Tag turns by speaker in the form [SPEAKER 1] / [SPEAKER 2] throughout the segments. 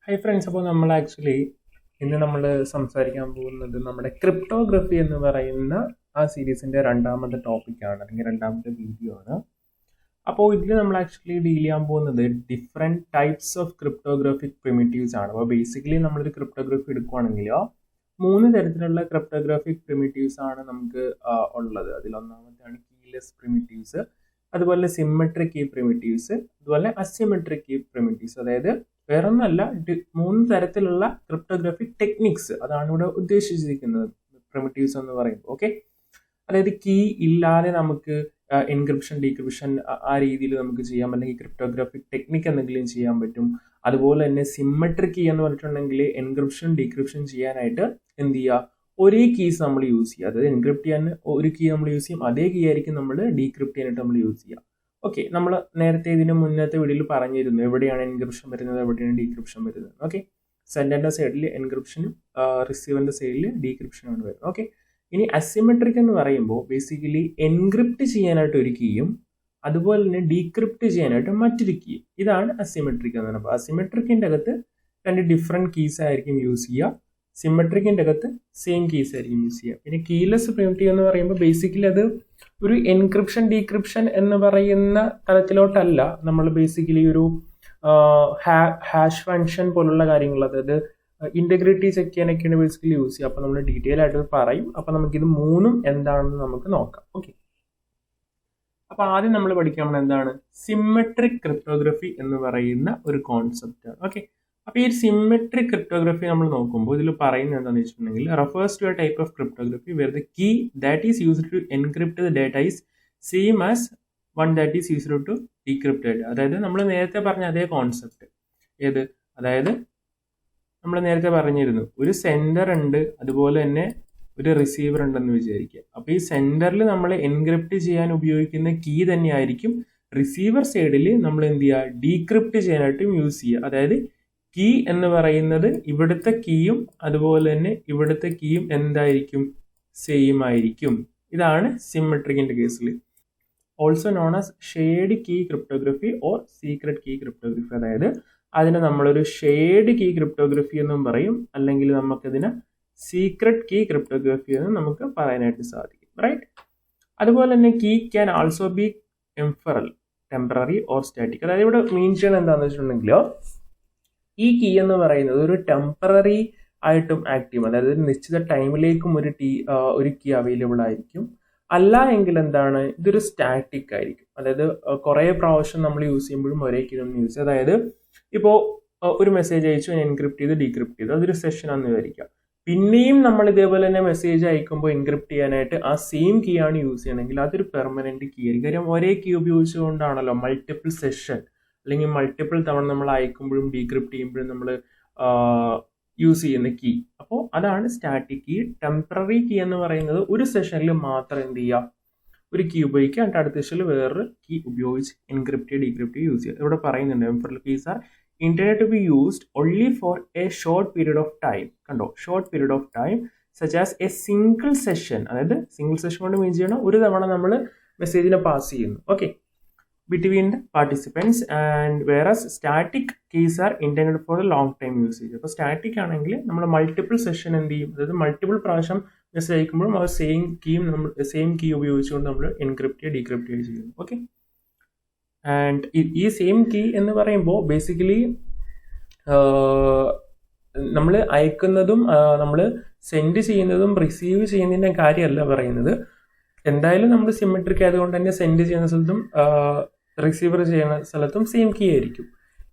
[SPEAKER 1] Hi friends, അപ്പോൾ നമ്മൾ ഇന്ന് നമ്മൾ സംസാരിക്കാൻ പോകുന്നത് നമ്മുടെ ക്രിപ്റ്റോഗ്രഫി എന്ന് പറയുന്ന ആ സീരീസിൻ്റെ രണ്ടാമത്തെ ടോപ്പിക്കാണ്, അല്ലെങ്കിൽ രണ്ടാമത്തെ വീഡിയോ ആണ്. അപ്പോൾ ഇതിൽ നമ്മൾ ഡീൽ ചെയ്യാൻ പോകുന്നത് different types of cryptographic primitives ആണ്. അപ്പോൾ ബേസിക്കലി നമ്മളൊരു ക്രിപ്റ്റോഗ്രഫി എടുക്കുകയാണെങ്കിൽ 3 തരത്തിലുള്ള ക്രിപ്റ്റോഗ്രാഫിക് പ്രിമിറ്റീവ്സ് ആണ് നമുക്ക് ഉള്ളത്. അതിലൊന്നാമത്തെയാണ് കീലെസ് പ്രിമിറ്റീവ്സ്, അതുപോലെ സിമ്മട്രിക് കീ പ്രിമിറ്റീവ്സ്, അതുപോലെ അസിമെട്രിക് കീ പ്രിമിറ്റീവ്സ്. അതായത് വേറൊന്നല്ല, 3 തരത്തിലുള്ള ക്രിപ്റ്റോഗ്രാഫിക് ടെക്നിക്സ്, അതാണ് ഇവിടെ ഉദ്ദേശിച്ചിരിക്കുന്നത് പ്രിമിറ്റീവ്സ് എന്ന് പറയുമ്പോൾ. ഓക്കെ, അതായത് കീ ഇല്ലാതെ നമുക്ക് എൻക്രിപ്ഷൻ ഡീക്രിപ്ഷൻ ആ രീതിയിൽ നമുക്ക് ചെയ്യാം, അല്ലെങ്കിൽ ക്രിപ്റ്റോഗ്രാഫിക് ടെക്നിക്ക് എന്തെങ്കിലും ചെയ്യാൻ പറ്റും. അതുപോലെ തന്നെ സിമ്മട്രിക് കീ എന്ന് പറഞ്ഞിട്ടുണ്ടെങ്കിൽ എൻക്രിപ്ഷൻ ഡീക്രിപ്ഷൻ ചെയ്യാനായിട്ട് എന്ത് ചെയ്യുക, ഒരേ കീസ് നമ്മൾ യൂസ് ചെയ്യുക. അതായത് എൻക്രിപ്റ്റ് ചെയ്യാൻ ഒരു കീ നമ്മൾ യൂസ് ചെയ്യും, അതേ കീ ആയിരിക്കും നമ്മൾ ഡീക്രിപ്റ്റ് ചെയ്യാനായിട്ട് നമ്മൾ യൂസ് ചെയ്യുക. ഓക്കെ, നമ്മൾ നേരത്തെ ഇതിന് മുന്നത്തെ വീഡിയോയിൽ പറഞ്ഞിരുന്നു എവിടെയാണ് എൻക്രിപ്ഷൻ വരുന്നത്, എവിടെയാണ് ഡീക്രിപ്ഷൻ വരുന്നത്. ഓക്കെ, സെൻഡറിന്റെ സൈഡിൽ എൻക്രിപ്ഷനും റിസീവറിന്റെ സൈഡിൽ ഡീക്രിപ്ഷനാണ് വരുന്നത്. ഓക്കെ, ഇനി അസിമെട്രിക് എന്ന് പറയുമ്പോൾ ബേസിക്കലി എൻക്രിപ്റ്റ് ചെയ്യാനായിട്ട് ഒരു കീയും അതുപോലെ തന്നെ ഡീക്രിപ്റ്റ് ചെയ്യാനായിട്ട് മറ്റൊരു കീയും. ഇതാണ് അസിമെട്രിക് എന്ന് പറയുമ്പോൾ. അസിമെട്രിക്കിന്റെ അകത്ത് 2 ഡിഫറെന്റ് കീസ് ആയിരിക്കും യൂസ് ചെയ്യുക, സിമ്മട്രിക്കിന്റെ അകത്ത് സെയിം കീസ് ആയിരിക്കും യൂസ് ചെയ്യുക. പിന്നെ കീലെസ് പ്രിമിറ്റീവ് എന്ന് പറയുമ്പോൾ ബേസിക്കലി അത് ഒരു എൻക്രിപ്ഷൻ ഡീക്രിപ്ഷൻ എന്ന് പറയുന്ന തലത്തിലോട്ടല്ല. നമ്മൾ ബേസിക്കലി ഒരു ഹാഷ് ഫംഗ്ഷൻ പോലുള്ള കാര്യങ്ങൾ, അതായത് ഇന്റഗ്രിറ്റി ചെക്ക് ചെയ്യാനൊക്കെയാണ് ബേസിക്കലി യൂസ് ചെയ്യുക. അപ്പോൾ നമ്മൾ ഡീറ്റെയിൽ ആയിട്ട് പറയും. അപ്പോൾ നമുക്കിത് 3ഉം എന്താണെന്ന് നമുക്ക് നോക്കാം. ഓക്കെ, അപ്പോൾ ആദ്യം നമ്മൾ പഠിക്കാൻ എന്താണ് സിമ്മട്രിക് ക്രിപ്റ്റോഗ്രഫി എന്ന് പറയുന്ന ഒരു കോൺസെപ്റ്റ് ആണ്. ഓക്കെ, അപ്പോൾ ഈ സിമ്മട്രിക് ക്രിപ്റ്റോഗ്രഫി നമ്മൾ നോക്കുമ്പോൾ ഇതിൽ പറയുന്നത് എന്താണെന്ന് വെച്ചിട്ടുണ്ടെങ്കിൽ refers to a type of cryptography where the key that is used to encrypt the data is same as one that is used to decrypt data. അതായത് നമ്മൾ നേരത്തെ പറഞ്ഞ അതേ കോൺസെപ്റ്റ്. അതായത് നമ്മൾ നേരത്തെ പറഞ്ഞിരുന്നു, ഒരു സെൻഡർ ഉണ്ട്, അതുപോലെ തന്നെ ഒരു റിസീവർ ഉണ്ടെന്ന് വിചാരിക്കുക. അപ്പോൾ ഈ സെൻഡറിൽ നമ്മൾ എൻക്രിപ്റ്റ് ചെയ്യാൻ ഉപയോഗിക്കുന്ന കീ തന്നെയായിരിക്കും റിസീവർ സൈഡിൽ നമ്മൾ എന്ത് ചെയ്യുക, ഡീക്രിപ്റ്റ് ചെയ്യാനായിട്ടും യൂസ് ചെയ്യുക. അതായത് കീ എന്ന് പറയുന്നത് ഇവിടുത്തെ കീയും അതുപോലെ തന്നെ ഇവിടുത്തെ കീയും എന്തായിരിക്കും, സെയിം ആയിരിക്കും. ഇതാണ് സിമ്മട്രിക്കിന്റെ കേസിൽ. Also known as shared key cryptography or secret key cryptography. അതായത് അതിനെ നമ്മളൊരു ഷെയർഡ് കീ ക്രിപ്റ്റോഗ്രഫി എന്നും പറയും, അല്ലെങ്കിൽ നമുക്കതിനെ സീക്രട്ട് കീ ക്രിപ്റ്റോഗ്രഫി എന്ന് നമുക്ക് പറയാനായിട്ട് സാധിക്കും. റൈറ്റ്, അതുപോലെ തന്നെ കീ ക്യാൻ ആൾസോ ബി എംഫറൽ, ടെമ്പററി ഓർ സ്റ്റാറ്റിക്. അതായത് ഇവിടെ മീൻ ചെയ്യണം എന്താണെന്ന് വെച്ചിട്ടുണ്ടെങ്കിൽ ഈ കീ എന്ന് പറയുന്നത് ഒരു ടെമ്പററി ആയിട്ടും ആക്റ്റീവ്, അതായത് ഒരു നിശ്ചിത ടൈമിലേക്കും ഒരു കീ അവൈലബിൾ ആയിരിക്കും. അല്ല എങ്കിൽ എന്താണ്, ഇതൊരു സ്റ്റാറ്റിക് ആയിരിക്കും. അതായത് കുറേ പ്രാവശ്യം നമ്മൾ യൂസ് ചെയ്യുമ്പോഴും ഒരേ കീ നമ്മൾ യൂസ് ചെയ്യും. അതായത് ഇപ്പോൾ ഒരു മെസ്സേജ് അയച്ചു, എൻക്രിപ്റ്റ് ചെയ്ത് ഡീക്രിപ്റ്റ് ചെയ്ത് അതൊരു സെഷൻ ആണെന്ന് വിചാരിക്കാം. പിന്നെയും നമ്മൾ ഇതേപോലെ തന്നെ മെസ്സേജ് അയക്കുമ്പോൾ എൻക്രിപ്റ്റ് ചെയ്യാനായിട്ട് ആ സെയിം കീ ആണ് യൂസ് ചെയ്യണമെങ്കിൽ അതൊരു പെർമനന്റ് കീ ആയിരിക്കും. കാര്യം ഒരേ കീ ഉപയോഗിച്ചുകൊണ്ടാണല്ലോ മൾട്ടിപ്പിൾ സെഷൻ അല്ലെങ്കിൽ മൾട്ടിപ്പിൾ തവണ നമ്മൾ അയക്കുമ്പോഴും ഡീക്രിപ്റ്റ് ചെയ്യുമ്പോഴും നമ്മൾ യൂസ് ചെയ്യുന്ന കീ. അപ്പോൾ അതാണ് സ്റ്റാറ്റിക് കീ. ടെമ്പററി കീ എന്ന് പറയുന്നത് ഒരു സെഷനിൽ മാത്രം എന്ത് ചെയ്യുക, ഒരു കീ ഉപയോഗിക്കുക, എന്നിട്ട് അടുത്ത സെഷനിൽ വേറൊരു കീ ഉപയോഗിച്ച് എൻക്രിപ്റ്റ് ഡീക്രിപ്റ്റ് യൂസ് ചെയ്യുക. ഇവിടെ പറയുന്നുണ്ട് temporary keys R intended to be used only for a short period of time. കണ്ടോ, short period of time such as a single session. അതായത് സിംഗിൾ സെഷൻ കൊണ്ട് മീൻ ചെയ്യണം ഒരു തവണ നമ്മൾ മെസ്സേജിനെ പാസ് ചെയ്യുന്നു. Okay, between the participants. And whereas static keys are intended for a long time usage. അപ്പോൾ സ്റ്റാറ്റിക് ആണെങ്കിൽ നമ്മൾ മൾട്ടിപ്പിൾ സെഷൻ എന്ത് ചെയ്യും, അതായത് മൾട്ടിപ്പിൾ പ്രാവശ്യം മെസ്സേജ് അയക്കുമ്പോഴും ആ സെയിം കീ ഉപയോഗിച്ചുകൊണ്ട് നമ്മൾ എൻക്രിപ്റ്റ് ഡീക്രിപ്റ്റ് ചെയ്യുന്നു. ഓക്കെ, ആൻഡ് ഈ സെയിം കീ എന്ന് പറയുമ്പോൾ ബേസിക്കലി നമ്മൾ അയക്കുന്നതും നമ്മൾ സെൻഡ് ചെയ്യുന്നതും റിസീവ് ചെയ്യുന്നതിൻ്റെ കാര്യമല്ല പറയുന്നത്. എന്തായാലും നമ്മൾ സിമ്മട്രിക് ആയതുകൊണ്ട് തന്നെ സെൻഡ് ചെയ്യുന്ന സ്ഥലത്തും റിസീവർ ചെയ്യുന്ന സ്ഥലത്തും സെയിം കീ ആയിരിക്കും.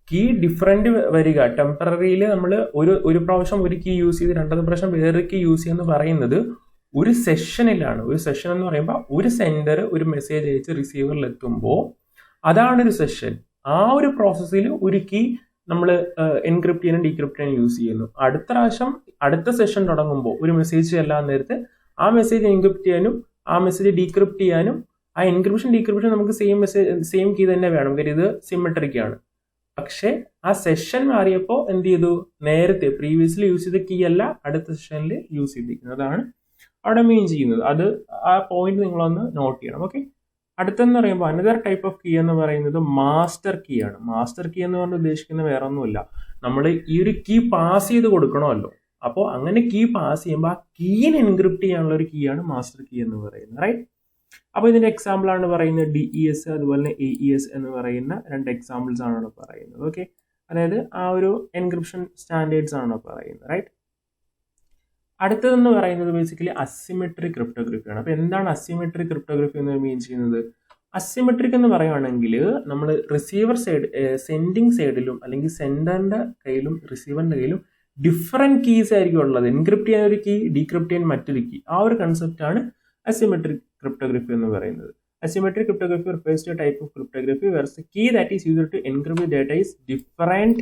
[SPEAKER 1] കീ ഡിഫറെന്റ് വരിക, ടെമ്പററിയിൽ നമ്മൾ ഒരു പ്രാവശ്യം ഒരു കീ യൂസ് ചെയ്ത് രണ്ടാമത്തെ പ്രാവശ്യം വേറൊരു കീ യൂസ് ചെയ്യുന്ന പറയുന്നത് ഒരു സെഷനിലാണ്. ഒരു സെഷൻ എന്ന് പറയുമ്പോൾ ഒരു സെൻഡർ ഒരു മെസ്സേജ് അയച്ച് റിസീവറിൽ എത്തുമ്പോൾ അതാണൊരു സെഷൻ. ആ ഒരു പ്രോസസ്സിൽ ഒരു കീ നമ്മൾ എൻക്രിപ്റ്റ് ചെയ്യാനും ഡീക്രിപ്റ്റ് ചെയ്യാനും യൂസ് ചെയ്യുന്നു. അടുത്ത പ്രാവശ്യം അടുത്ത സെഷൻ തുടങ്ങുമ്പോൾ ഒരു മെസ്സേജ് ചെല്ലാൻ നേരത്ത് ആ മെസ്സേജ് എൻക്രിപ്റ്റ് ചെയ്യാനും ആ മെസ്സേജ് ഡീക്രിപ്റ്റ് ചെയ്യാനും ആ എൻക്രിപ്ഷൻ ഡീക്രിപ്ഷൻ നമുക്ക് സെയിം കീ തന്നെ വേണം. കാര്യം ഇത് സിമ്മട്രിക് ആണ്. പക്ഷെ ആ സെഷൻ മാറിയപ്പോൾ എന്ത് ചെയ്തു, നേരത്തെ പ്രീവിയസ്ലി യൂസ് ചെയ്ത കീ അല്ല അടുത്ത സെഷനിൽ യൂസ് ചെയ്തിരിക്കുന്നത്. അതാണ് അവിടെ മീൻ ചെയ്യുന്നത്. അത് ആ പോയിന്റ് നിങ്ങളൊന്ന് നോട്ട് ചെയ്യണം. ഓക്കെ, അടുത്തെന്ന് പറയുമ്പോൾ അനദർ ടൈപ്പ് ഓഫ് കീ എന്ന് പറയുന്നത് മാസ്റ്റർ കീ ആണ്. മാസ്റ്റർ കീ എന്ന് പറഞ്ഞാൽ ഉദ്ദേശിക്കുന്നത് വേറെ ഒന്നുമില്ല, നമ്മൾ ഈ ഒരു കീ പാസ് ചെയ്ത് കൊടുക്കണമല്ലോ. അപ്പോൾ അങ്ങനെ കീ പാസ് ചെയ്യുമ്പോൾ ആ കീനെ എൻക്രിപ്റ്റ് ചെയ്യാനുള്ള ഒരു കീ ആണ് മാസ്റ്റർ കീ എന്ന് പറയുന്നത്, റൈറ്റ്? അപ്പോൾ ഇതിന്റെ എക്സാമ്പിൾ ആണ് പറയുന്നത് DES അതുപോലെ തന്നെ AES എന്ന് പറയുന്ന 2 എക്സാമ്പിൾസ് ആണ് പറയുന്നത്. ഓക്കെ, അതായത് ആ ഒരു എൻക്രിപ്ഷൻ സ്റ്റാൻഡേർഡ്സ് ആണ് പറയുന്നത്, റൈറ്റ്? അടുത്തതെന്ന് പറയുന്നത് ബേസിക്കലി അസിമെട്രിക് ക്രിപ്റ്റോഗ്രഫിയാണ്. അപ്പോൾ എന്താണ് അസിമെട്രിക് ക്രിപ്റ്റോഗ്രഫി എന്ന് മീൻ ചെയ്യുന്നത്? അസിമെട്രിക് എന്ന് പറയുകയാണെങ്കിൽ നമ്മൾ റിസീവർ സൈഡ് സെൻഡിങ് സൈഡിലും അല്ലെങ്കിൽ സെൻഡറിന്റെ കയ്യിലും റിസീവറിന്റെ കയ്യിലും ഡിഫറെന്റ് കീസ് ആയിരിക്കും ഉള്ളത്. എൻക്രിപ്റ്റ് ചെയ്യാൻ ഒരു കീ, ഡീക്രിപ്റ്റ് ചെയ്യാൻ മറ്റൊരു കീ. ആ ഒരു കൺസെപ്റ്റ് ആണ് അസിമെട്രിക് ക്രിപ്റ്റോഗ്രഫി എന്ന് പറയുന്നത്. Asymmetric cryptography refers to a type of cryptography where the key that is used to encrypt the data is different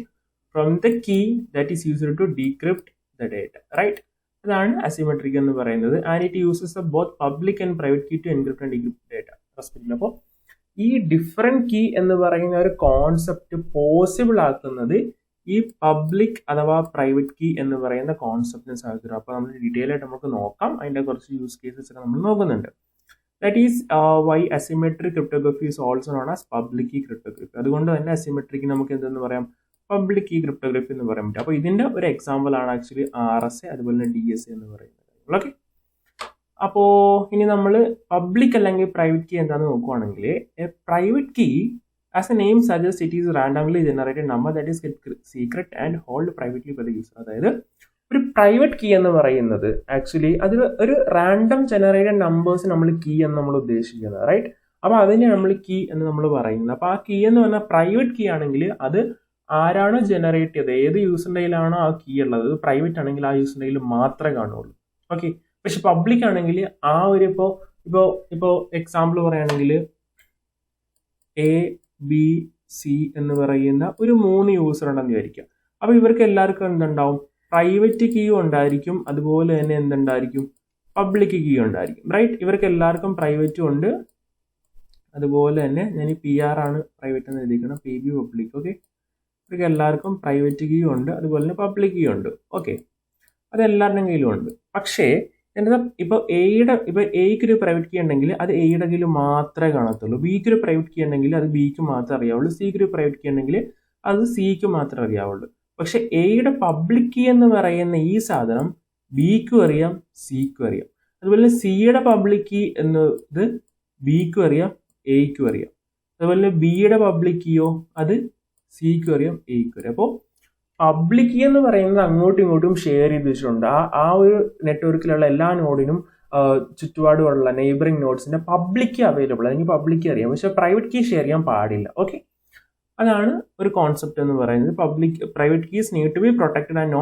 [SPEAKER 1] from the key that is used to decrypt the data, right? അതാണ് asymmetric എന്ന് പറയുന്നത്. And it uses both public and private key to encrypt and decrypt data respectively. അപ്പോൾ ഈ different key എന്ന് പറയുന്ന ഒരു concept possible ആക്കുന്നത് ഈ പബ്ലിക് അഥവാ പ്രൈവറ്റ് കീ എന്ന് പറയുന്ന കോൺസെപ്റ്റിനെ സാധിക്കും. അപ്പോൾ നമ്മൾ ഡീറ്റെയിൽ ആയിട്ട് നമുക്ക് നോക്കാം. അതിന്റെ കുറച്ച് യൂസ് കേസസ് ഒക്കെ നമ്മൾ നോക്കുന്നുണ്ട്. That is why asymmetric cryptography is also known as public key cryptography. അതുകൊണ്ട് തന്നെ asymmetric നമുക്ക് എന്തെന്ന് പറയാം? പബ്ലിക് കീ ക്രിപ്റ്റോഗ്രഫി എന്ന് പറയാൻ പറ്റും. അപ്പോൾ ഇതിന്റെ ഒരു എക്സാമ്പിൾ ആണ് ആക്ച്വലി RSA അതുപോലെ തന്നെ DSA എന്ന് പറയുന്നത്. ഓക്കെ, അപ്പോൾ ഇനി നമ്മൾ പബ്ലിക് അല്ലെങ്കിൽ പ്രൈവറ്റ് കീ എന്താണെന്ന് നോക്കുവാണെങ്കിൽ private key as a name suggest it is randomly generated number that is secret and hold privately by the user. അതായത് ഒരു പ്രൈവറ്റ് കീ എന്ന് പറയുന്നത് ആക്ച്വലി അത് ഒരു റാൻഡം ജനറേറ്റഡ് നമ്പേഴ്സ് നമ്മൾ കീ എന്ന് നമ്മൾ ഉദ്ദേശിക്കുന്നത്, റൈറ്റ്? അപ്പോൾ അതിനെ നമ്മൾ കീ എന്ന് നമ്മൾ പറയുന്നത്. അപ്പോൾ ആ കീ എന്ന് പറഞ്ഞാൽ പ്രൈവറ്റ് കീ ആണെങ്കിൽ അത് ആരാണോ ജനറേറ്റ് ചെയ്തത്, ഏത് യൂസറിൻ്റെ കയ്യിലാണോ ആ കീ ഉള്ളത്, പ്രൈവറ്റ് ആണെങ്കിൽ ആ യൂസറിൻ്റെ കയ്യിൽ മാത്രമേ കാണുള്ളൂ. ഓക്കെ, പക്ഷെ പബ്ലിക് ആണെങ്കിൽ ആ ഒരു ഇപ്പോൾ എക്സാമ്പിൾ പറയുകയാണെങ്കിൽ ABC എന്ന് പറയുന്ന ഒരു 3 യൂസർ ഉണ്ടെന്ന് വിചാരിക്കുക. അപ്പോൾ ഇവർക്ക് എല്ലാവർക്കും എന്തുണ്ടാവും? പ്രൈവറ്റ് കീയും ഉണ്ടായിരിക്കും, അതുപോലെ തന്നെ എന്തുണ്ടായിരിക്കും? പബ്ലിക് കീ ഉണ്ടായിരിക്കും, റൈറ്റ്? ഇവർക്ക് എല്ലാവർക്കും പ്രൈവറ്റും ഉണ്ട്, അതുപോലെ തന്നെ ഞാൻ ഈ PR ആണ് പ്രൈവറ്റ് എന്ന് എഴുതിക്കണം, PB പബ്ലിക്. ഓക്കെ, ഇവർക്ക് എല്ലാവർക്കും പ്രൈവറ്റ് കീയും ഉണ്ട്, അതുപോലെ തന്നെ പബ്ലിക് കീ ഉണ്ട്. ഓക്കെ, അത് എല്ലാവരുടെയും കയ്യിലും ഉണ്ട്. പക്ഷേ എന്താ ഇപ്പോൾ Aക്ക് ഒരു പ്രൈവറ്റ് കീ ഉണ്ടെങ്കിൽ അത് Aയുടെ കയ്യിൽ മാത്രമേ കാണത്തുള്ളൂ. Bക്ക് ഒരു പ്രൈവറ്റ് കീ ഉണ്ടെങ്കിൽ അത് Bക്ക് മാത്രമേ അറിയാവുള്ളൂ. Cക്ക് ഒരു പ്രൈവറ്റ് കീ ഉണ്ടെങ്കിൽ അത് Cക്ക് മാത്രമേ അറിയാവുള്ളൂ. പക്ഷെ Aയുടെ പബ്ലിക് കീ എന്ന് പറയുന്ന ഈ സാധനം Bക്കും അറിയാം, Cക്കും അറിയാം. അതുപോലെ Cയുടെ പബ്ലിക് കീ എന്നത് Bക്കും അറിയാം, Aക്കും അറിയാം. അതുപോലെ Bയുടെ പബ്ലിക് കീയോ അത് Cക്കും അറിയാം, Aക്കും അറിയാം. അപ്പോൾ പബ്ലിക് കീ എന്ന് പറയുന്നത് അങ്ങോട്ടും ഇങ്ങോട്ടും ഷെയർ ചെയ്ത് വെച്ചിട്ടുണ്ട്. ആ ഒരു നെറ്റ്വർക്കിലുള്ള എല്ലാ നോഡിനും ചുറ്റുപാടുമുള്ള നെയ്ബറിംഗ് നോഡ്സിന്റെ പബ്ലിക് കീ അവൈലബിൾ, അല്ലെങ്കിൽ പബ്ലിക് കീ അറിയാം, പക്ഷെ പ്രൈവറ്റ് കീ ഷെയർ ചെയ്യാൻ പാടില്ല. ഓക്കെ, അതാണ് ഒരു കോൺസെപ്റ്റ് എന്ന് പറയുന്നത്. Private keys need to be protected and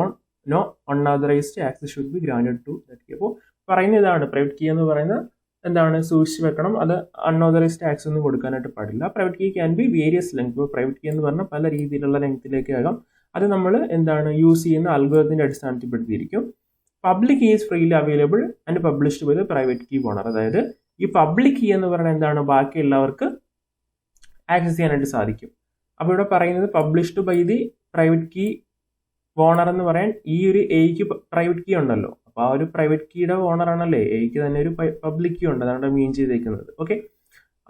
[SPEAKER 1] no unauthorised access should be granted to that key. അപ്പോൾ പറയുന്ന ഇതാണ് പ്രൈവറ്റ് കീ എന്ന് പറയുന്നത് എന്താണ്? സൂക്ഷിച്ച് വെക്കണം, അത് അൺഓതറൈസ്ഡ് ആക്സസ് ഒന്നും കൊടുക്കാനായിട്ട് പാടില്ല. Private key can be various length. ഇപ്പോൾ പ്രൈവറ്റ് കീ എന്ന് പറഞ്ഞാൽ പല രീതിയിലുള്ള ലെങ്ത്തിലേക്ക് ആകാം. അത് നമ്മൾ എന്താണ് യൂസ് ചെയ്യുന്ന അൽഗോരിതത്തിന്റെ അടിസ്ഥാനത്തിൽപ്പെടുത്തിയിരിക്കും. Public key is freely available and published by the private key owner. അതായത് ഈ പബ്ലിക് കീ എന്ന് പറയുന്നത് എന്താണ്? ബാക്കി എല്ലാവർക്ക് ആക്സസ് ചെയ്യാനായിട്ട് സാധിക്കും. അപ്പോൾ ഇവിടെ പറയുന്നത് published by the private key owner എന്ന് പറയാൻ ഈ ഒരു Aക്ക് പ്രൈവറ്റ് കീ ഉണ്ടല്ലോ, അപ്പോൾ ആ ഒരു പ്രൈവറ്റ് കീയുടെ ഓണർ ആണല്ലേ Aക്ക് തന്നെ ഒരു പബ്ലിക് കീ ഉണ്ട്, അതാണ് മീൻ ചെയ്തേക്കുന്നത്. ഓക്കെ,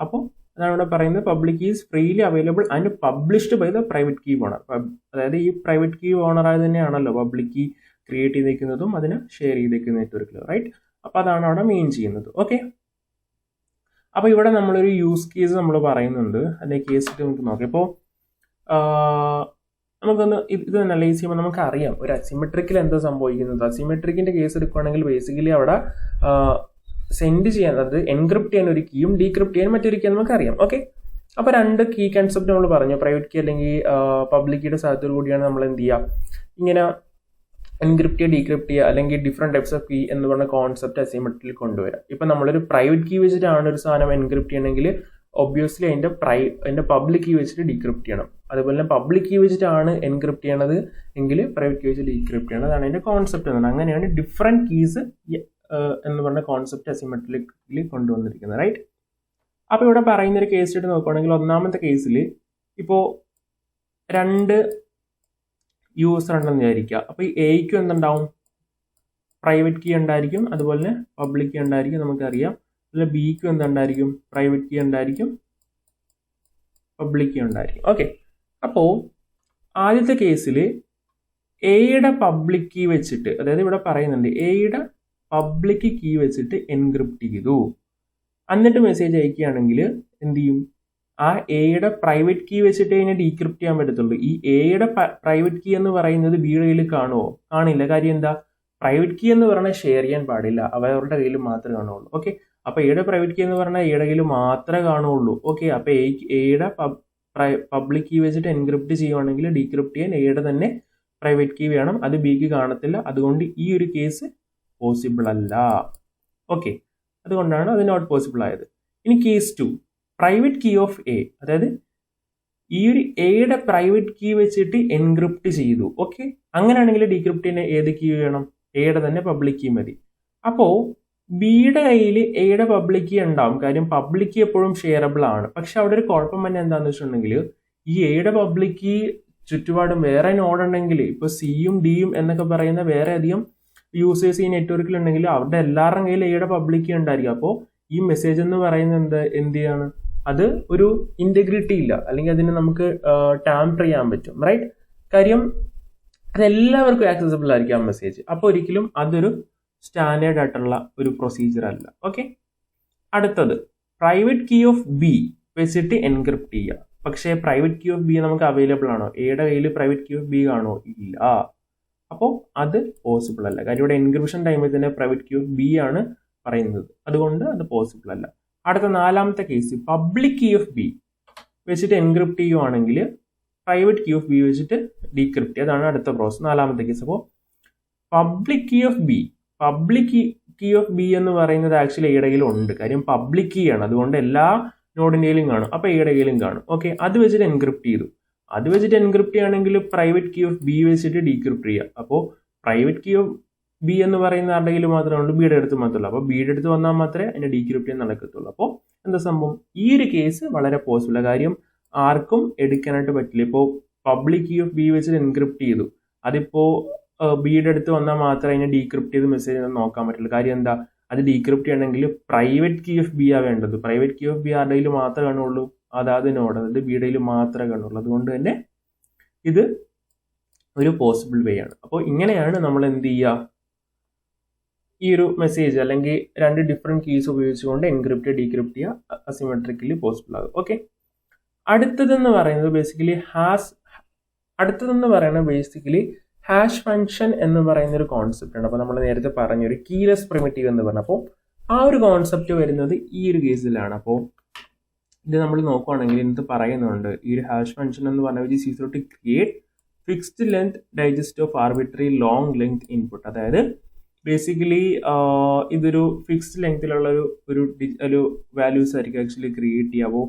[SPEAKER 1] അപ്പോൾ അതാണ് ഇവിടെ പറയുന്നത് public key is freely available and published by the private key owner. അതായത് ഈ പ്രൈവറ്റ് കീ ഓണറായി തന്നെയാണല്ലോ പബ്ലിക് കീ ക്രിയേറ്റ് ചെയ്തേക്കുന്നതും അതിന് ഷെയർ ചെയ്തേക്കുന്ന നെറ്റ്വർക്കിൽ, റൈറ്റ്? അപ്പോൾ അതാണ് അവിടെ മീൻ ചെയ്യുന്നത്. ഓക്കെ, അപ്പോൾ ഇവിടെ നമ്മളൊരു യൂസ് കേസ് നമ്മൾ പറയുന്നുണ്ട്, അതിന്റെ കേസ് നമുക്ക് നോക്കാം. ഇപ്പോൾ നമുക്കൊന്ന് ഇത് അനലൈസ് ചെയ്യുമ്പോൾ നമുക്കറിയാം ഒരു അസിമെട്രിക്കിൽ എന്താ സംഭവിക്കുന്നത്. അസിമെട്രിക്കിന്റെ കേസ് എടുക്കുകയാണെങ്കിൽ ബേസിക്കലി അവിടെ സെൻഡ് ചെയ്യാൻ, അതായത് എൻക്രിപ്റ്റ് ചെയ്യാൻ ഒരു കീയും ഡീക്രിപ്റ്റ് ചെയ്യാൻ മറ്റൊരു കീ നമുക്കറിയാം. ഓക്കെ, അപ്പോൾ 2 കീ കൺസെപ്റ്റ് നമ്മൾ പറഞ്ഞു, പ്രൈവറ്റ് കീ അല്ലെങ്കിൽ പബ്ലിക് കീയുടെ സാധ്യതയോട് കൂടിയാണ് നമ്മൾ എന്ത് ചെയ്യുക, ഇങ്ങനെ എൻക്രിപ്റ്റ് ചെയ്യുക, ഡീക്രിപ്റ്റ് ചെയ്യുക, അല്ലെങ്കിൽ ഡിഫറെന്റ് ടൈപ്സ് ഓഫ് കീ എന്ന് പറഞ്ഞ കോൺസെപ്റ്റ് അസിമെട്രിയിൽ കൊണ്ടുവരാം. ഇപ്പം നമ്മളൊരു പ്രൈവറ്റ് കീ വെച്ചിട്ടാണ് ഒരു സാധനം എൻക്രിപ്റ്റ് ചെയ്യണമെങ്കിൽ ഒബ്വിയസ്ലി അതിന്റെ പബ്ലിക് കീ വെച്ചിട്ട് ഡീക്രിപ്റ്റ് ചെയ്യണം. അതുപോലെ തന്നെ പബ്ലിക് കീ വെച്ചിട്ടാണ് എൻക്രിപ്റ്റ് ചെയ്യണത് എങ്കിൽ പ്രൈവറ്റ് കീ വെച്ച് ഡീക്രിപ്റ്റ് ചെയ്യണം. അതാണ് അതിന്റെ കോൺസെപ്റ്റ് എന്നാണ്. അങ്ങനെയാണ് ഡിഫറെന്റ് കീസ് എന്ന് പറഞ്ഞ കോൺസെപ്റ്റ് അസിമെട്രിക്കലി കൊണ്ടുവന്നിരിക്കുന്നത്, റൈറ്റ്? അപ്പോൾ ഇവിടെ പറയുന്ന ഒരു കേസ് ആയിട്ട് നോക്കുകയാണെങ്കിൽ ഒന്നാമത്തെ കേസിൽ ഇപ്പോൾ 2 യൂസർ ഉണ്ടെന്ന് വിചാരിക്കുക. അപ്പോൾ ഈ Aക്കും എന്തുണ്ടാവും? പ്രൈവറ്റ് കീ ഉണ്ടായിരിക്കും, അതുപോലെ തന്നെ പബ്ലിക് കീ ഉണ്ടായിരിക്കും, നമുക്കറിയാം. അതുപോലെ Bക്കും എന്തുണ്ടായിരിക്കും? പ്രൈവറ്റ് കീ ഉണ്ടായിരിക്കും, പബ്ലിക് കീ ഉണ്ടായിരിക്കും. ഓക്കെ, അപ്പോൾ ആദ്യത്തെ കേസിൽ എയുടെ പബ്ലിക് കീ വെച്ചിട്ട്, അതായത് ഇവിടെ പറയുന്നുണ്ട് എയുടെ പബ്ലിക് കീ വെച്ചിട്ട് എൻക്രിപ്റ്റ് ചെയ്തു, എന്നിട്ട് മെസ്സേജ് അയക്കുകയാണെങ്കിൽ എന്ത് ചെയ്യും? ആ എയുടെ പ്രൈവറ്റ് കീ വെച്ചിട്ട് അതിനെ ഡീക്രിപ്റ്റ് ചെയ്യാൻ പറ്റത്തുള്ളൂ. ഈ എയുടെ പ്രൈവറ്റ് കീ എന്ന് പറയുന്നത് ബിയുടെ കയ്യിൽ കാണുമോ? കാണില്ല. കാര്യം എന്താ? പ്രൈവറ്റ് കീ എന്ന് പറഞ്ഞാൽ ഷെയർ ചെയ്യാൻ പാടില്ല, അവരുടെ കയ്യിൽ മാത്രമേ കാണുള്ളൂ. ഓക്കെ, അപ്പൊ എയുടെ പ്രൈവറ്റ് കീ എന്ന് പറഞ്ഞാൽ എയുടെ കയ്യിൽ മാത്രമേ കാണുള്ളൂ. ഓക്കെ, അപ്പൊ എയുടെ പബ്ലിക് കീ വെച്ചിട്ട് എൻക്രിപ്റ്റ് ചെയ്യുവാണെങ്കിൽ ഡീക്രിപ്റ്റ് ചെയ്യാൻ എയുടെ തന്നെ പ്രൈവറ്റ് കീ വേണം, അത് ബിക്ക് കാണത്തില്ല. അതുകൊണ്ട് ഈ ഒരു കേസ് പോസിബിൾ അല്ല. ഓക്കെ, അതുകൊണ്ടാണ് അത് നോട്ട് പോസിബിൾ ആയത്. ഇനി case 2, private key of A, അതായത് ഈ ഒരു എയുടെ പ്രൈവറ്റ് കീ വെച്ചിട്ട് എൻക്രിപ്റ്റ് ചെയ്തു. ഓക്കെ, അങ്ങനെയാണെങ്കിൽ ഡീക്രിപ്റ്റിന് ഏത് കീ വേണം? എയുടെ തന്നെ പബ്ലിക് കീ മതി. അപ്പോ ബിയുടെ കയ്യിൽ എയുടെ പബ്ലിക് കീ ഉണ്ടാവും, കാര്യം പബ്ലിക് കീ എപ്പോഴും ഷെയറബിൾ ആണ്. പക്ഷെ അവിടെ ഒരു കുഴപ്പം തന്നെ എന്താണെന്ന് വെച്ചിട്ടുണ്ടെങ്കിൽ ഈ എയുടെ പബ്ലിക് കീ ചുറ്റുപാടും വേറെ നോഡ് ഉണ്ടെങ്കിൽ, ഇപ്പൊ സിയും ഡിയും എന്നൊക്കെ പറയുന്ന വേറെ അധികം യൂസേഴ്സ് ഈ നെറ്റ്വർക്കിൽ ഉണ്ടെങ്കിൽ അവരുടെ എല്ലാവരുടെയും കയ്യിൽ എയുടെ പബ്ലിക് കീ ഉണ്ടായിരിക്കും. അപ്പോൾ ഈ മെസ്സേജ് എന്ന് പറയുന്നത് എന്ത് ചെയ്യാണ്? അത് ഒരു ഇന്റഗ്രിറ്റി ഇല്ല, അല്ലെങ്കിൽ അതിനെ നമുക്ക് ടാമ്പർ ചെയ്യാൻ പറ്റും, റൈറ്റ്? കാര്യം അതെല്ലാവർക്കും ആക്സസിബിൾ ആയിരിക്കും ആ മെസ്സേജ്. അപ്പോൾ ഒരിക്കലും അതൊരു സ്റ്റാൻഡേർഡ് ആയിട്ടുള്ള ഒരു പ്രൊസീജിയർ അല്ല. ഓക്കെ, അടുത്തത് പ്രൈവറ്റ് കീ ഓഫ് ബി വെച്ചിട്ട് എൻക്രിപ്റ്റ് ചെയ്യുക. പക്ഷേ പ്രൈവറ്റ് കീ ഓഫ് ബി നമുക്ക് അവൈലബിൾ ആണോ? എയുടെ കയ്യിൽ പ്രൈവറ്റ് കീ ഓഫ് ബി കാണോ? ഇല്ല. അപ്പോൾ അത് പോസിബിൾ അല്ല. കാര്യം ഇവിടെ എൻക്രിപ്ഷൻ ടൈമിൽ തന്നെ പ്രൈവറ്റ് കീ ഓഫ് ബി ആണ് പറയുന്നത്, അതുകൊണ്ട് അത് പോസിബിൾ അല്ല. അടുത്ത 4ാമത്തെ case, public key of B വെച്ചിട്ട് എൻക്രിപ്റ്റ് ചെയ്യുവാണെങ്കിൽ പ്രൈവറ്റ് കീ ഓഫ് ബി വെച്ചിട്ട് ഡീക്രിപ്റ്റ്, അതാണ് അടുത്ത പ്രോസസ്, 4ാമത്തെ കേസ്. അപ്പോൾ public key of B, public key of B എന്ന് പറയുന്നത് ആക്ച്വലി എയുടെ കയ്യിലും ഉണ്ട്, കാര്യം പബ്ലിക് കീ ആണ്, അതുകൊണ്ട് എല്ലാ നോഡിൻ്റെയിലും കാണും, അപ്പോൾ എയുടെ കയ്യിലും കാണും. ഓക്കെ, അത് വെച്ചിട്ട് എൻക്രിപ്റ്റ് ചെയ്തു. അത് വെച്ചിട്ട് എൻക്രിപ്റ്റ് ചെയ്യുകയാണെങ്കിൽ പ്രൈവറ്റ് കീ ഓഫ് ബി വെച്ചിട്ട് ഡീക്രിപ്റ്റ് ചെയ്യുക. അപ്പോൾ പ്രൈവറ്റ് കീ ഓഫ് ബി എന്ന് പറയുന്ന ആരുടെ കയ്യിൽ മാത്രമേ ഉള്ളൂ, ബിയുടെ അടുത്ത് മാത്രമല്ല. അപ്പോൾ ബിയുടെ അടുത്ത് വന്നാൽ മാത്രമേ അതിന്റെ ഡീക്രിപ്റ്റ് ചെയ്യാൻ നടക്കത്തുള്ളൂ. അപ്പോൾ എന്താ സംഭവം? ഈ ഒരു കേസ് വളരെ പോസിബിൾ. കാര്യം ആർക്കും എടുക്കാനായിട്ട് പറ്റില്ല. ഇപ്പോൾ പബ്ലിക് കീ ഓഫ് ബി വെച്ചിട്ട് എൻക്രിപ്റ്റ് ചെയ്തു, അതിപ്പോ ബിയുടെ അടുത്ത് വന്നാൽ മാത്രമേ അതിനെ ഡീക്രിപ്റ്റ് ചെയ്ത് മെസ്സേജ് നോക്കാൻ പറ്റുള്ളൂ. കാര്യം എന്താ? അത് ഡീക്രിപ്റ്റ് ചെയ്യണമെങ്കിൽ പ്രൈവറ്റ് കീ ഓഫ് ബി ആ വേണ്ടത്. പ്രൈവറ്റ് കീ ഓഫ് ബി ആരുടെ കയ്യിൽ മാത്രമേ കാണുള്ളൂ, അതാത് നോഡ്, അതായത് ബിയുടെ കയ്യിൽ മാത്രമേ കാണുള്ളൂ. അതുകൊണ്ട് തന്നെ ഇത് ഒരു പോസിബിൾ വേ ആണ്. അപ്പോൾ ഇങ്ങനെയാണ് നമ്മൾ എന്ത് ചെയ്യുക? ഈ ഒരു മെസ്സേജ് അല്ലെങ്കിൽ 2 ഡിഫറെന്റ് കീസ് ഉപയോഗിച്ചുകൊണ്ട് എൻക്രിപ്റ്റ് ഡീക്രിപ്റ്റ് ചെയ്യുക അസിമെട്രിക്കലി പോസിബിൾ ആകും. ഓക്കെ, അടുത്തതെന്ന് പറയുന്നത് ബേസിക്കലി ഹാഷ് ഫംഗ്ഷൻ എന്ന് പറയുന്ന ഒരു കോൺസെപ്റ്റ് ആണ്. അപ്പോൾ നമ്മൾ നേരത്തെ പറഞ്ഞൊരു കീലെസ് പ്രിമിറ്റീവ് എന്ന് പറഞ്ഞു. അപ്പോൾ ആ ഒരു കോൺസെപ്റ്റ് വരുന്നത് ഈ ഒരു കേസിലാണ്. അപ്പോൾ ഇത് നമ്മൾ നോക്കുവാണെങ്കിൽ ഇതിനകത്ത് പറയുന്നുണ്ട്, ഈ ഒരു ഹാഷ് ഫംഗ്ഷൻ എന്ന് പറഞ്ഞാൽ which is equal to create fixed length digest of arbitrary long length input. അതായത് ബേസിക്കലി ഇതൊരു ഫിക്സ്ഡ് ലെങ്തിലുള്ള ഒരു വാല്യൂസ് ആയിരിക്കും ആക്ച്വലി ക്രിയേറ്റ് ചെയ്യുക. അപ്പോൾ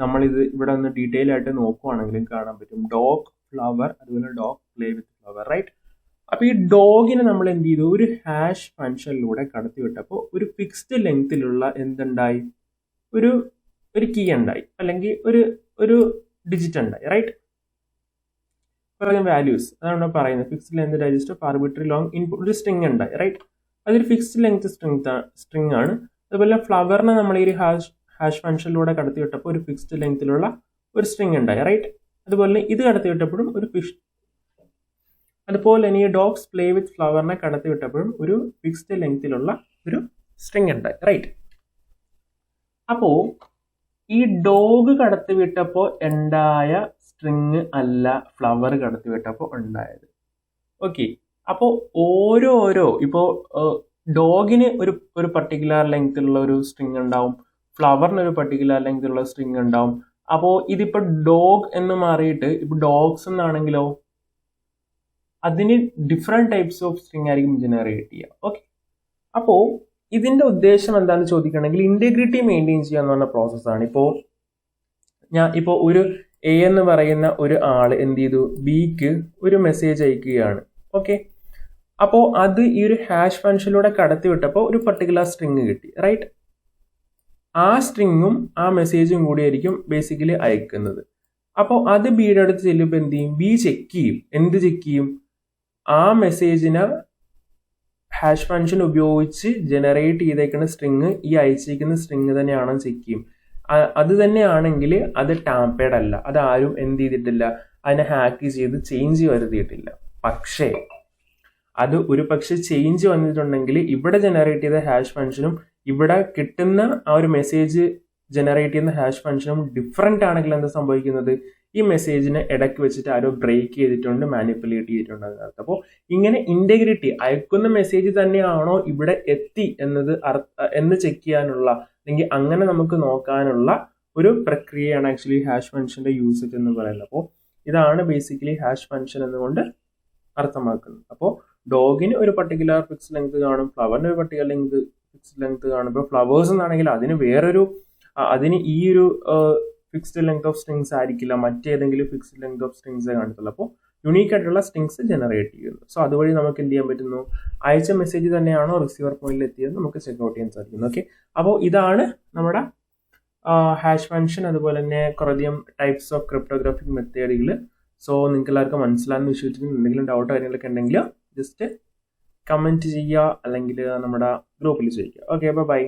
[SPEAKER 1] നമ്മളിത് ഇവിടെ ഒന്ന് ഡീറ്റെയിൽ ആയിട്ട് നോക്കുവാണെങ്കിലും കാണാൻ പറ്റും ഡോഗ്, ഫ്ലവർ, അതുപോലെ dog play with flower, right? അപ്പോൾ ഈ ഡോഗിനെ നമ്മൾ എന്ത് ചെയ്തു? ഒരു ഹാഷ് ഫംഗ്ഷനിലൂടെ കടത്തി വിട്ടപ്പോൾ ഒരു ഫിക്സ്ഡ് ലെങ്തിലുള്ള എന്തുണ്ടായി? ഒരു കീ ഉണ്ടായി, അല്ലെങ്കിൽ ഒരു ഡിജിറ്റ് ഉണ്ടായി, റൈറ്റ്? വാല്യൂസ്, അതാണ് പറയുന്നത് fixed length digest of arbitrary long input, ഒരു സ്ട്രിങ് ഉണ്ടായി, റൈറ്റ്? അതൊരു ഫിക്സ്ഡ് ലെങ്ത് സ്ട്രിങ് ആണ്. അതുപോലെ ഫ്ലവറിനെ നമ്മൾ ഈ ഹാഷ് ഫംഗ്ഷനിലൂടെ കടത്തി വിട്ടപ്പോൾ ഒരു ഫിക്സ്ഡ് ലെങ്തിലുള്ള ഒരു സ്ട്രിങ് ഉണ്ടായി, റൈറ്റ്? അതുപോലെ ഇത് കടത്തി വിട്ടപ്പോഴും അതുപോലെ തന്നെ ഈ ഡോഗ്സ് പ്ലേ വിത്ത് ഫ്ലവറിനെ കടത്തി വിട്ടപ്പോഴും ഒരു ഫിക്സ്ഡ് ലെങ്തിലുള്ള ഒരു സ്ട്രിങ് ഉണ്ടായി, റൈറ്റ്? അപ്പോൾ ഈ ഡോഗ് കടത്തി വിട്ടപ്പോൾ ഉണ്ടായ സ്ട്രിങ് അല്ല ഫ്ലവർ കടത്തി വിട്ടപ്പോൾ ഉണ്ടായത്. ഓക്കെ, അപ്പോൾ ഇപ്പോൾ ഡോഗിന് ഒരു പർട്ടിക്കുലർ ലെങ്തിലുള്ള ഒരു സ്ട്രിങ് ഉണ്ടാവും, ഫ്ലവറിന് ഒരു പർട്ടിക്കുലർ ലെങ്തിലുള്ള സ്ട്രിങ് ഉണ്ടാവും. അപ്പോൾ ഇതിപ്പോൾ ഡോഗ് എന്ന് മാറിയിട്ട് ഇപ്പോൾ ഡോഗ്സ് എന്നാണെങ്കിലോ അതിന് ഡിഫറെന്റ് ടൈപ്സ് ഓഫ് സ്ട്രിങ് ആയിരിക്കും ജനറേറ്റ് ചെയ്യുക. ഓക്കെ, അപ്പോൾ ഇതിന്റെ ഉദ്ദേശം എന്താണെന്ന് ചോദിക്കുകയാണെങ്കിൽ ഇന്റഗ്രിറ്റി മെയിൻറ്റെയിൻ ചെയ്യുക എന്ന് പറഞ്ഞ പ്രോസസ്സാണ്. ഇപ്പോൾ ഒരു എ എന്ന് പറയുന്ന ഒരു ആള് എന്ത് ചെയ്തു? ബിക്ക് ഒരു മെസ്സേജ് അയക്കുകയാണ്. ഓക്കെ, അപ്പോൾ അത് ഈ ഒരു ഹാഷ് ഫംഗ്ഷനിലൂടെ കടത്തി വിട്ടപ്പോൾ ഒരു പർട്ടിക്കുലർ സ്ട്രിങ് കിട്ടി, റൈറ്റ്? ആ സ്ട്രിങ്ങും ആ മെസ്സേജും കൂടിയായിരിക്കും ബേസിക്കലി അയക്കുന്നത്. അപ്പോൾ അത് ബിയുടെ അടുത്ത് ചെല്ലുമ്പോൾ എന്ത് ചെയ്യും? ബി ചെക്ക് ചെയ്യും. എന്ത് ചെക്ക് ചെയ്യും? ആ മെസ്സേജിനെ ഹാഷ് ഫംഗ്ഷൻ ഉപയോഗിച്ച് ജനറേറ്റ് ചെയ്തേക്കുന്ന സ്ട്രിങ് ഈ അയച്ചിരിക്കുന്ന സ്ട്രിങ് തന്നെയാണെന്ന് ചെക്ക് ചെയ്യും. അത് തന്നെയാണെങ്കിൽ അത് ടാമ്പേഡ് അല്ല, അത് ആരും എന്ത് ചെയ്തിട്ടില്ല, അതിനെ ഹാക്ക് ചെയ്ത് ചേഞ്ച് വരുത്തിയിട്ടില്ല. പക്ഷേ അത് ഒരു പക്ഷെ ചേഞ്ച് വന്നിട്ടുണ്ടെങ്കിൽ ഇവിടെ ജനറേറ്റ് ചെയ്ത ഹാഷ് ഫംഗ്ഷനും ഇവിടെ കിട്ടുന്ന ആ ഒരു മെസ്സേജ് ജനറേറ്റ് ചെയ്യുന്ന ഹാഷ് ഫംഗ്ഷനും ഡിഫറെൻ്റ് ആണെങ്കിൽ എന്താ സംഭവിക്കുന്നത്? ഈ മെസ്സേജിനെ ഇടയ്ക്ക് വെച്ചിട്ട് ആരോ ബ്രേക്ക് ചെയ്തിട്ടുണ്ട്, മാനിപ്പുലേറ്റ് ചെയ്തിട്ടുണ്ട് അതിനകത്ത്. അപ്പോൾ ഇങ്ങനെ ഇന്റഗ്രിറ്റി, അയക്കുന്ന മെസ്സേജ് തന്നെയാണോ ഇവിടെ എത്തി എന്ന് ചെക്ക് ചെയ്യാനുള്ള, അല്ലെങ്കിൽ അങ്ങനെ നമുക്ക് നോക്കാനുള്ള ഒരു പ്രക്രിയയാണ് ആക്ച്വലി ഹാഷ് ഫംഗ്ഷന്റെ യൂസേജ് എന്ന് പറയുന്നത്. അപ്പോൾ ഇതാണ് ബേസിക്കലി ഹാഷ് ഫംഗ്ഷൻ എന്നുകൊണ്ട് അർത്ഥമാക്കുന്നത്. അപ്പോൾ ഡോഗിന് ഒരു പർട്ടിക്കുലർ ഫിക്സ് ലെങ്ത് കാണും, ഫ്ലവറിന് ഒരു പർട്ടിക്കുലർ ഫിക്സ് ലെങ്ത് കാണും. ഇപ്പോൾ ഫ്ലവേഴ്സ് എന്നാണെങ്കിൽ അതിന് ഈ ഒരു ഫിക്സ്ഡ് ലെങ്ത് ഓഫ് സ്ട്രിങ്സ് ആയിരിക്കില്ല, മറ്റേതെങ്കിലും ഫിക്സ്ഡ് ലെങ്ത് ഓഫ് സ്ട്രിങ്സ് കാണത്തുള്ളൂ. അപ്പോൾ യുണീക്ക് ആയിട്ടുള്ള സ്ട്രിങ്സ് ജനറേറ്റ് ചെയ്യുന്നു. സോ അതുവഴി നമുക്ക് എന്ത് ചെയ്യാൻ പറ്റുന്നു? അയച്ച മെസ്സേജ് തന്നെയാണോ റിസീവർ പോയിന്റിൽ എത്തിയത് നമുക്ക് ചെക്ക് ഔട്ട് ചെയ്യാൻ സാധിക്കുന്നു. ഓക്കെ, അപ്പോൾ ഇതാണ് നമ്മുടെ ഹാഷ് ഫംഗ്ഷൻ, അതുപോലെ തന്നെ കുറേയധികം ടൈപ്സ് ഓഫ് ക്രിപ്റ്റോഗ്രാഫിക് മെത്തേഡുകൾ. സോ നിങ്ങൾക്ക് എല്ലാവർക്കും മനസ്സിലാകുന്ന വിശ്വസിച്ചിട്ട് എന്തെങ്കിലും ഡൗട്ടോ കാര്യങ്ങളൊക്കെ ഉണ്ടെങ്കിൽ ജസ്റ്റ് കമൻറ്റ് ചെയ്യുക, അല്ലെങ്കിൽ നമ്മുടെ ഗ്രൂപ്പിൽ ചോദിക്കുക. Okay, by.